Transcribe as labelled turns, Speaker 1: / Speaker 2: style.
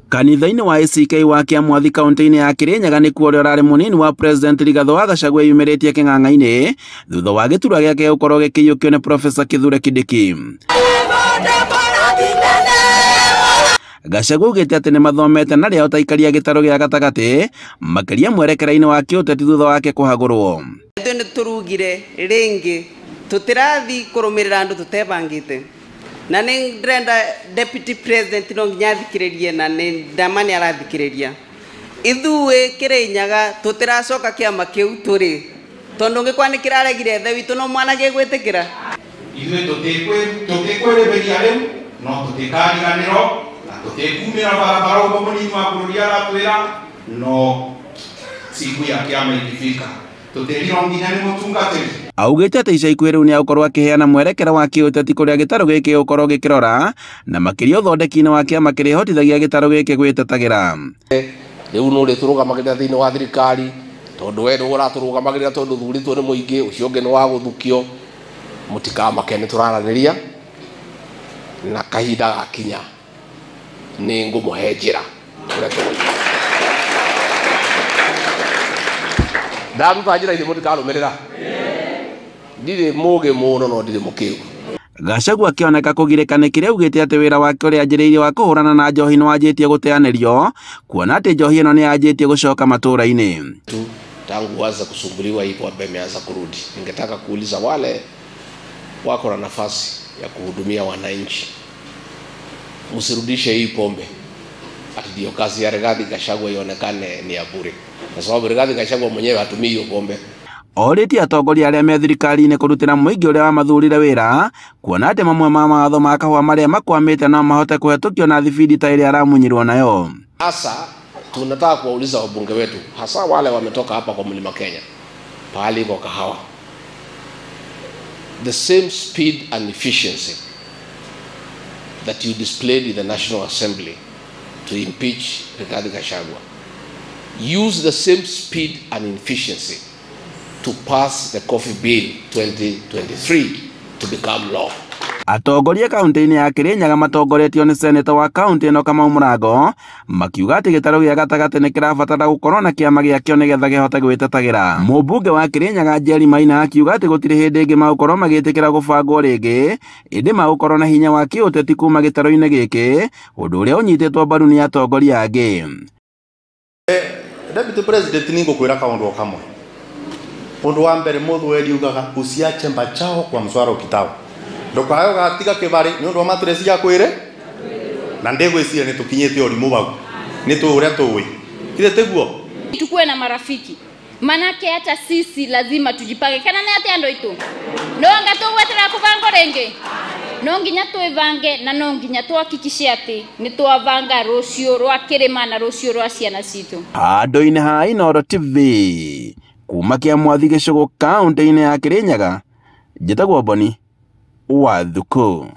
Speaker 1: Kanitha-inĩ wa ACK wa Kĩamwathi kaunti-inĩ ya Kirinyaga nĩ kuo ũrĩa munini wa President Rigathĩ wa Gachagua yumĩrĩtie kĩng'ang'a-inĩ thutha wa gĩturwa gĩake gũkorwo gĩkĩiyũkio nĩ Profesa Kithure Kindiki. Gachagua augĩte atĩ nĩ mathomete na rĩao ta ikaria gĩtarũ gĩa gatagatĩ makĩria mwerekera-inĩ wa kĩũteti thutha wake kũhagũrwo.
Speaker 2: Nĩ tũrugire rĩngĩ tũtirathi kũrũmĩrĩra andũ tũtebangĩte na nĩ ndĩrenda Deputy President no nginya athikĩrĩrie na nĩ ndama nĩ arathikĩrĩria ithuĩ Kirinyaga tũtiracoka kĩama kĩu tũrĩ tondũ ngĩkwa nĩ kĩraregire ithe witũ no mwana gĩgwĩtĩkĩra
Speaker 3: ithuĩ tũtikwĩrĩbĩria rĩu no tũtikariganĩrwo na tũtikumĩra barabara ũguo mũnini wa bũrũri aratwĩra no siku ya kĩama ikifika tũtĩrirwo nginya nĩ mũtungatĩri.
Speaker 1: Augĩte atĩ ica ikuhĩ rĩu nĩ agũkorwo akĩheana mwerekera wa kĩũteti kũrĩa gĩtarũ gĩkĩ gũkorwo gĩkĩrora na makĩria ũthondeki-inĩ wa kĩama kĩrĩa hotithagia gĩtarũ gĩkĩ gwĩtetagĩra.
Speaker 4: Rĩu no rĩtũrũgamagĩrĩra thĩinĩ wa thirikari tondũ we nĩwe ũratũrũgamagĩrĩra tondũ thurĩtwo nĩ mũingĩ ũcio ũngĩ nĩ wa gũthukio mũtikamake nĩ tũraranĩria na kahinda gakinya nĩ ngũmũhe njĩra ũrĩa tũgũthiĩ. Ndaruta njĩra ithi mũtikarũmĩrĩra ndirĩ mũũgĩ mũno no ndirĩ mũkĩgu.
Speaker 1: Gachagua akĩoneka kũgirĩka nĩ kĩrĩa augĩte atĩ wĩra wake ũrĩa anjĩrĩirie wa kũhũrana na njohi nĩ wanjĩtie gũteanĩrio kuona atĩ njohi ĩno nĩ yanjĩtie gũcoka matũũra-inĩ.
Speaker 4: Tangu waanza kusumbuliwa hii pombe imeanza kurudi. Ningetaka kuuliza wale wako na nafasi ya kuhudumia wananchi, msirudishe hii pombe ati ndio kazi ya Rigathĩ Gachagua ionekane ni ya bure, kwa sababu Rigathĩ Gachagua mwenyewe hatumii hiyo pombe.
Speaker 1: Orĩtie atongoria arĩa me thirikari-inĩ kũrutĩra mũingĩ ũrĩa wamathurire wĩra kuona atĩ mamwe ma mawatho ma kahũa marĩa makwamĩte no mahote kũhetũkio na thibindi ta ĩrĩa aramunyirwo nayo.
Speaker 4: Sasa tunataka kuwauliza wabunge wetu hasa wale wametoka hapa kwa Mlima Kenya pahali kwa kahawa, the same speed and efficiency that you displayed in the National Assembly to impeach Rigathĩ Gachagua, use the same speed and efficiency to pass the Coffee Bill 2023 to become law.
Speaker 1: Atongoria kaunti-inĩ ya Kirinyaga matongoretio nĩ seneta wa kaunti ĩno Kamau Mũrango makiuga atĩ gĩtarũ gĩa gatagatĩ nĩ kĩrabatara gũkorwo na kĩama gĩakĩo nĩgetha kĩhote gwĩtetagĩra. Mũmbunge wa Kirinyaga Njeri Maina akiuga atĩ gũtirĩ hĩndĩ ĩngĩ magũkorwo magĩtĩkĩra gũbangwo rĩngĩ ĩndĩ magũkorwo na hinya wa kĩũteti kuma gĩtarũ-inĩ gĩkĩ ũndũ ũrĩa ũnyitĩtwo mbaru nĩ atongoria angĩ.
Speaker 5: Deputy President ni ngũkwĩra kaũndũ o kamwe. Ũndũ wa mbere mũthweri ugaga usiache mbachao kwa mswara ukitao. Ndokayo gatiga kibari ni ũndũ wa maturesi ya kwĩre na ndegwĩciria nĩ tũkinyĩte ũrimũ wau nĩ tũũrĩa tũĩ kile teguo
Speaker 6: tukue na marafiki manake hata sisi lazima tujipange kana nĩ atĩ andũ itũ no anga tũgwetera kũbango rĩngĩ no nginya twĩbange na no nginya twahakikishe atĩ nĩ twabanga rũciũ rwa kĩrĩma na rũciũ rwa ciana citũ.
Speaker 1: Handũ-inĩ ha Inooro TV kuma Kĩamwathi gĩcũgũ kaunti-inĩ ya Kirinyaga njĩtagwo Boni Wathuku.